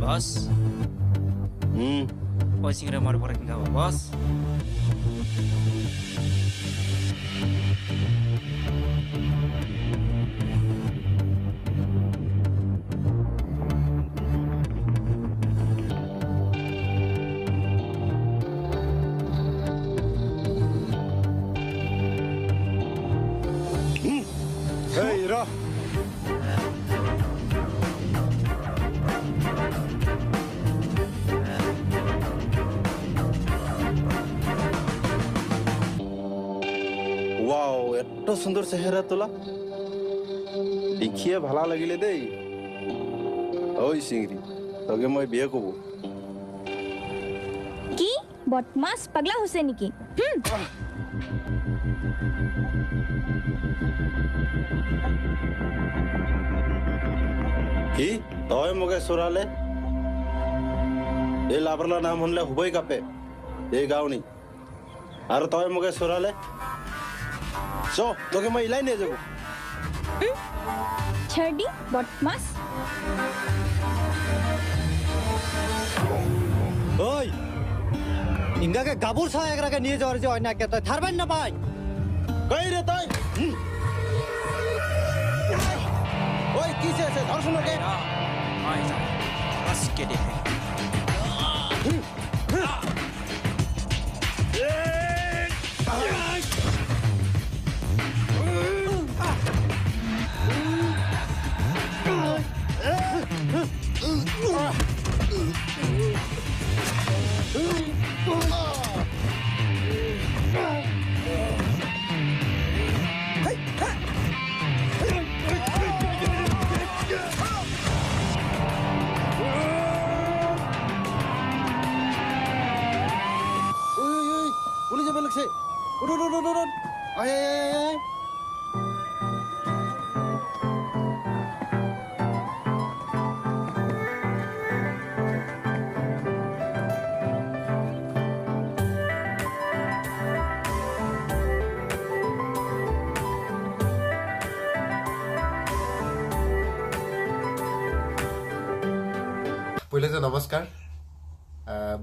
বস ওই সিংরে মার পরে কি খাবো বস Hey, Ra. Wow, এত সুন্দর চেহারা তোলা দেখিয়ে ভালা লাগিলে দেই ওই সিংরি তোকে মই বিয়ে করব কি বদমাস পাগলা হৈছে নেকি কি তই মোকে চোরালে এই লাভরলা নাম শুনলে হুবই কাপে এই গাঁওনি আর তই মোকে চোরালে চ তোকে মই ইলাই নিয়ে যাবো ছাড়দি বদমাস ওই ইংগাকে গাবুর ছায় একরাকে নিয়ে যাওয়ার যে অন্যায় কে তুই থারবেন না ভাই কই রে তুই ওই কিসে আছে ধর্ষণ কে আয় যা আজকে দেখে পুলিশ যাবে লাগছে উঠ উঠ উঠ উঠ আয় আয় আয় আয় পहिले নমস্কাৰ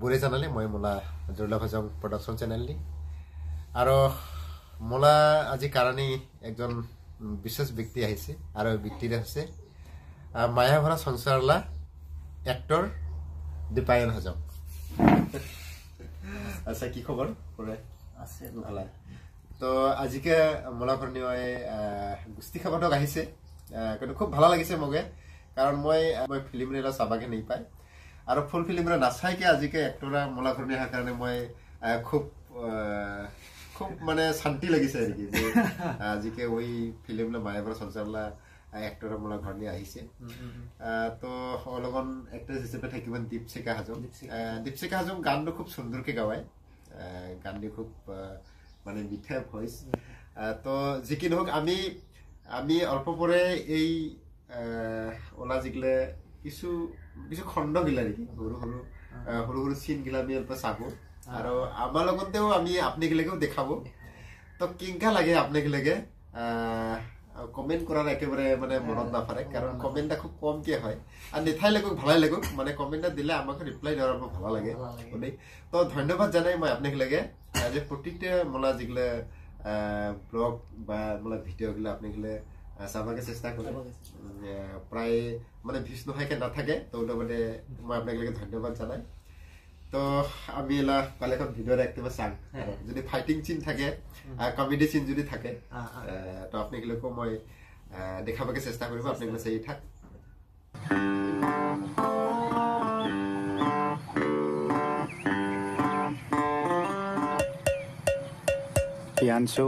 বুঢ়ী চেনেলি মই মোলা দুৰ্লভ হাজং প্ৰডাকশ্যন চেনেলি আৰু মোলা আজি কাৰণে একজন বিশেষ ব্যক্তি আহিছে আৰু ব্যক্তিৰে হৈছে মায়াভৰা সংসাৰলা এক্টৰ দীপায়ন হাজং আচ্ছা কি খবৰ পৰে আছে ভালা তো আজিকে মোলা ঘৰনি মই গুষ্টি খাবতক আহিছে কিন্তু খুব ভালো লাগিছে মোকে কাৰণ মই ফিল্ম ৰেলা চাবাকে নাই পাই আৰু ফুল ফিল্মৰে নাচাইকে আজিকে এক্টৰা মোলা ঘৰনি হা কাৰণে মই খুব খুব মানে শান্তি লাগিছে নেকি যে আজিকে ওই ফিল্মলে মায়াভৰা সংসাৰলা এক্টৰ মোলা ঘৰনি আহিছে তো অলগন এক্ট্ৰেছ হিচাপে থাকিবেন দীপশিখা হাজং গানটো খুব সুন্দৰকে গায় গানটো খুব মানে মিঠা ভয়েস তো যি কি নহওক আমি অল্প পরে এই ওলা জিগলে কিছু কিছু খণ্ড গিলা নেকি সৰু সৰু সিন গিলা আমি অল্প চাবো আৰু আমাৰ লগতেও আমি আপোনাক দেখাব তো কিংকা লাগে আপোনাক কমেন্ট করার একেবারে মানে মনত নাফারে কারণ কমেন্টটা খুব কমকে হয় আর নেথাই লাগুক ভালাই লাগুক মানে কমেন্টটা দিলে আমাকে রিপ্লাই দেওয়ার ভালো লাগে তো ধন্যবাদ জানাই মই আপনাকে যে প্রত্যেকটা মোলা যেগুলো ব্লগ বা মোলা ভিডিও গুলো আপনাকে চাবাকে চেষ্টা করে প্রায় মানে ভিউজ নহাইকে নাথাকে তো মানে মই আপনাকে ধন্যবাদ জানাই তো আমি এলা কালে এখন ভিডিও দেখতে চাম যদি ফাইটিং সিন থাকে কমেডি সিন যদি থাকে তো আপনাদেরকে মই দেখাবকে চেষ্টা করব আপনাদের চাই থাক পিয়ানসু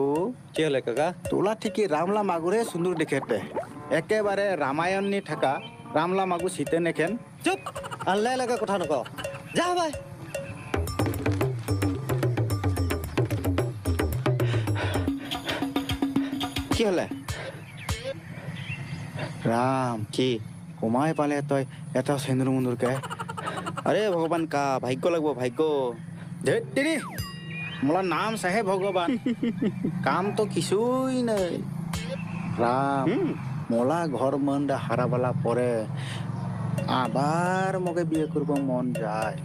কি হলে কাকা তোলা ঠিকই রামলা মাগুরে সুন্দর দেখেতে একেবারে রামায়ণ নি থাকা রামলা মাগু শীতে নেখেন চুপ আল্লাহ লাগা কথা নক যা ভাই কি হলে রাম কি কমাই পালে তই এত সেন্দুর মুন্দুরকে আরে ভগবান কা ভাগ্য লাগবো ভাগ্য ধেত্তেরি মোলা নাম চাহে ভগবান কাম তো কিছুই নাই রাম মোলা ঘর মন্ডা হারাবালা পরে আবার মগে বিয়ে করব মন যায়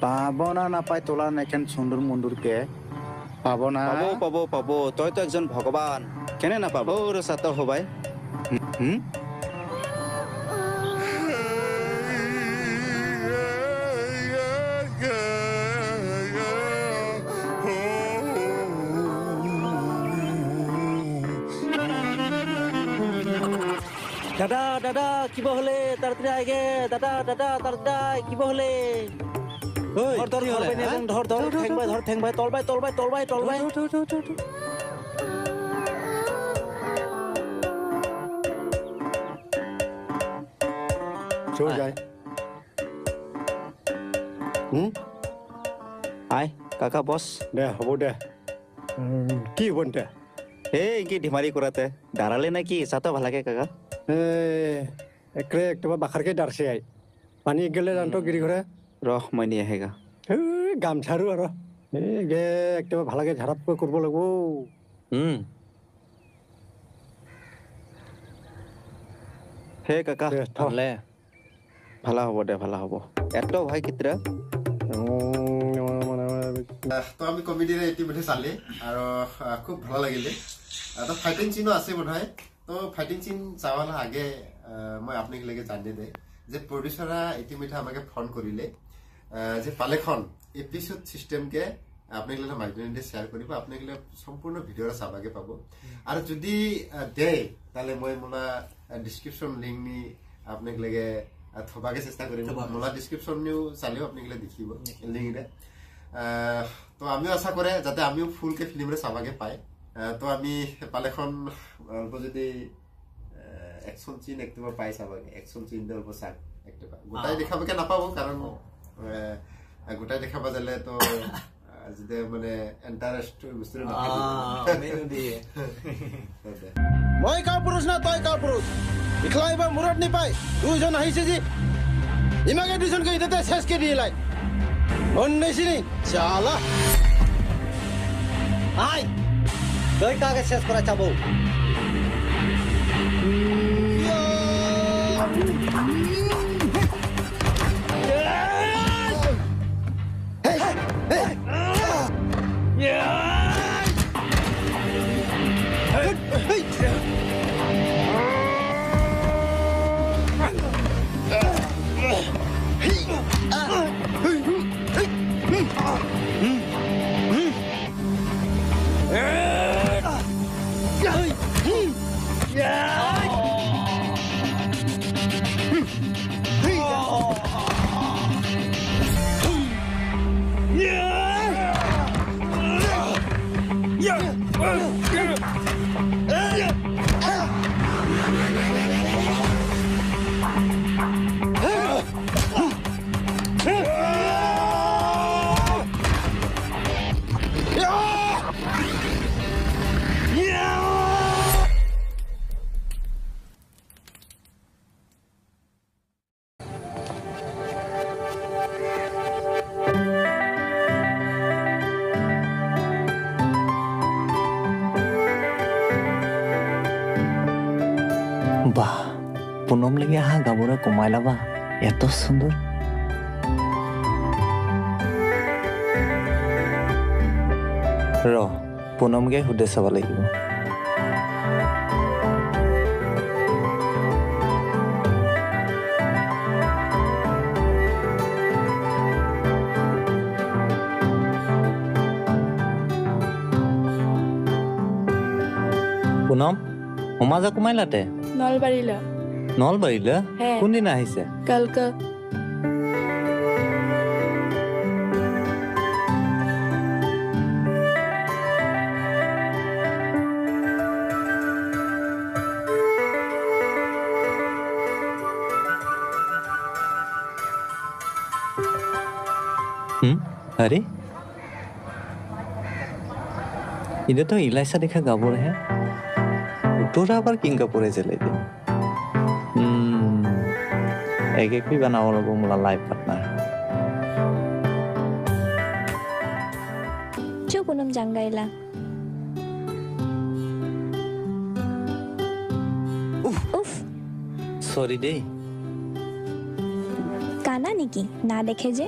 পাবো না না পাই তোলা নেকেন সুন্দর মুন্দুরকে পাবো না পাবো পাবো পাবো তই তো একজন ভগবান কেনে না পাবো রে সাত হবাই হুম দাদা দাদা কিবা হলে তাড়াতাড়ি আগে দাদা দাদা তাড়াতাড়ি কিবা হলে ধর ধর ধর ধর ধর ঠেং ভাই তলবাই তলবাই তলবাই তলবাই চল যায় আই কাকা বস দে হ'ব দে কি হ'ব দে এই কি ঢিমারি কৰাতে দাঁড়ালে নাকি সাতো ভালাকে কাকা একৰে একটা বাখাৰকে ডাৰছে আই পানী গেলে জানতো গিৰি ঘৰে ৰহ মই নিয়ে আহেগা গামছাৰো আৰু এই গে একটা ভালাকে ঝাৰাপ কৰিব লাগিব হে কাকা ভালে ভালা হ'ব দে ভালা হ'ব এত ভাই কিতৰা তো আমি কমেডিৰে ইতিমধ্যে চালে আৰু খুব ভাল লাগিলে তো ফাইটিং চিনো আছে বোধহয় তো ফাইটিং চিন চাওয়ার আগে মই আপনাকে লেগে জানিয়ে দে যে প্রডিউসাররা ইতিমধ্যে আমাকে ফোন করিলে যে পালেখন এপিসোড সিস্টেমকে আপনাকে লেগে মাধ্যমে শেয়ার করিব আপনাকে সম্পূর্ণ ভিডিওটা চাবাকে পাব আর যদি দে তাহলে মই মোলা ডিসক্রিপশন লিঙ্ক নি আপনাকে লেগে থবাকে চেষ্টা করিব মোলা ডিসক্রিপশন নিও চালিও আপনাকে দেখিব লিঙ্ক রে তো আমিও আশা করে যাতে আমিও ফুলকে ফিল্মরে চাবাকে পাই তো আমি পালেখন অল্প যদি একশন চিন একটিবা পাই চাবাকে একশন চিন দে অল্প চাক একটিবা গোটাই দেখাবকে নাপাব কারণ গোটাই দেখাবা যালে তো যদি মানে ইন্টারেস্ট বস্তু মেনু দিয়ে মই কাৰ পুৰুষ না তই কাৰ পুৰুষ ইখলাইবা মুৰত নি পাই দুইজন আহিছে জি ইমাকে দুজন কে ইতে শেষ কে দিলাই অন্নেছিনি চালা আই তই কাকে শেষ করা চাবো বাহ পুনম লেগে আহা গাবরা কমাইলা বা এত সুন্দর র পুনমকে সুধে চাব লাগিব পুনম সমাজা কমাইলাতে নলবাৰীলৈ নলবাৰীলৈ হে কোনদিনা আহিছে কালকা अरे इधर तो इलाइसा देखा गाबो रहे तोरा पर किंग कपूरे चले थे एक एक भी बनाओ लोगों मुला लाइव पार्टनर जो पुनम जंगाइला उफ सॉरी दे নেকি না দেখে যে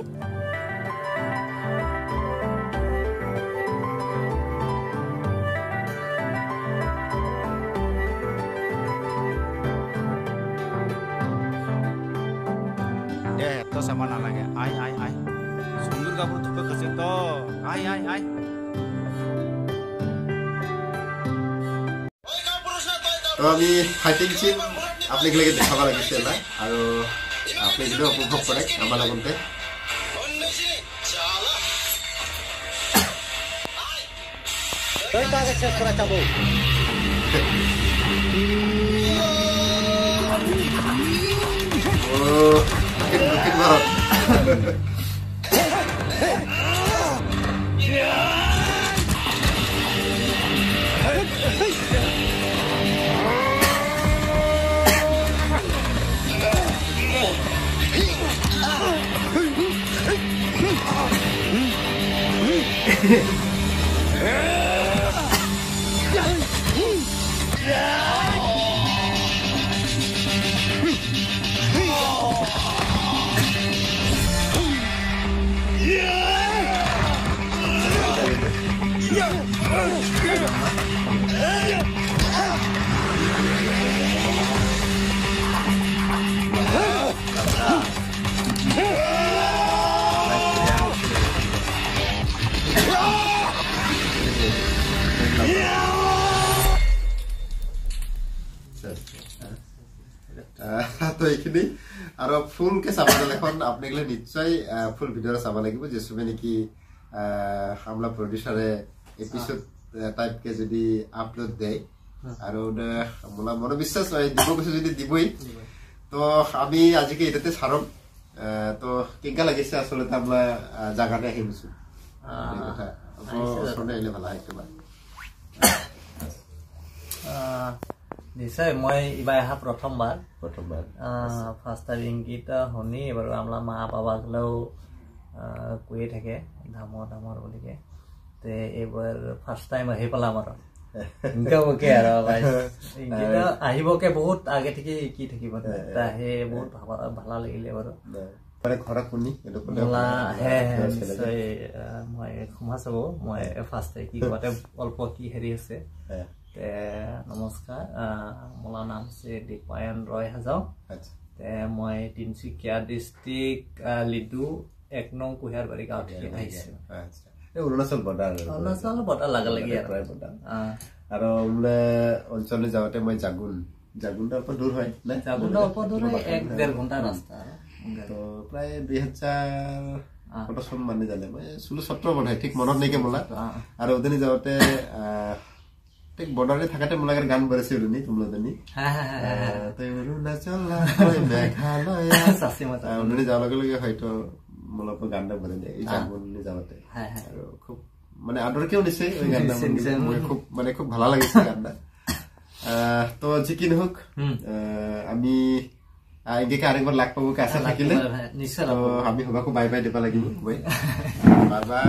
দে তো চাব নালাগে আই আই আই সুন্দৰ কাপোৰ ধুব কৈছে তো আই আই আই তো আমি ফাইটিং চিন আপোনালোকে দেখাব লাগিছে না আৰু আপোনালোকে উপভোগ কৰে আমাৰ লগতে তই কাকে শেষ কৰা চাবো ও ঠিক ভাৰত তো এইখিনি আৰু ফুলকে চাব এখন আপোনালোকে নিশ্চয় ফুল ভিডিঅ চাব লাগিব যে সবে নেকি হামলা প্ৰডিউচাৰে এপিসোড টাইপ কে যদি আপলোড দেয় আৰু মোলা মন বিশ্বাস দিব কৈছে যদি দিবই তো আমি আজিকে এটাতে ছাৰম তো কেঙ্কা লাগিছে আসলে আমৰা জায়গাতে আহিছো কথা শুনে এলে ভালো একবাৰ নিশ্চয় মই ইবাৰ আহা প্ৰথমবাৰ ফাৰ্ষ্ট টাইম ইংগিত শুনি বাৰু আমাৰ মা বাবাকলেও কৈয়ে থাকে ধামৰ বুলিকে তে এইবাৰ ফাৰ্ষ্ট টাইম আহি পেলাম আৰু ইনকামকে আৰু ইংগিত আহিবকে বহুত আগে থেকে কি থাকিব তাহে বহুত ভালা লাগিলে বাৰু মানে ঘৰত শুনি মোলা হে নিশ্চয় মই ক্ষমা চাব মই ফাৰ্ষ্ট কি কতে অল্প কি হেৰি আছে নমস্কাৰ মোলা নাম আছে দীপায়ন ৰয় হাজাও মই তিনচুকীয়া ডিষ্ট্ৰিক্ট লিডু 1 নং কুহিয়াৰবাৰী গাঁৱত আহিছো অৰুণাচল বৰ্ডাৰ লাগা লাগি আৰু বোলে অঞ্চললৈ যাওঁতে মই জাগুনটা অল্প দূৰ হয় জাগুনটা অল্প দূৰ হয় 1.5 ঘণ্টা ৰাস্তা তো প্ৰায় 2000 চন মানে জানে মই 16-17 বনাই ঠিক মনত নাই কে মোলা আৰু ওদিন যাওঁতে ঠিক বৰ্ডাৰে থাকাতে মোলাৰ গান বৰাইছে উনি তুমলদনি তো অৰুণাচল মেঘালয় সাসি মত উনি যাওয়াৰ লগে হয়তো মোলাপ গানটা বলে দেয় এই জাগুনলে যাওঁতে আৰু খুব মানে আদৰকেও দিছে ওই গানটা মানে খুব ভালো লাগিছে গানটা তো যি কি নহওক আমি আইগেকে আরেকবার লাগ পাবো কে আশা থাকিলে নিশ্চয় আমি হবাকো বাই বাই দিবা লাগিব বাই বাই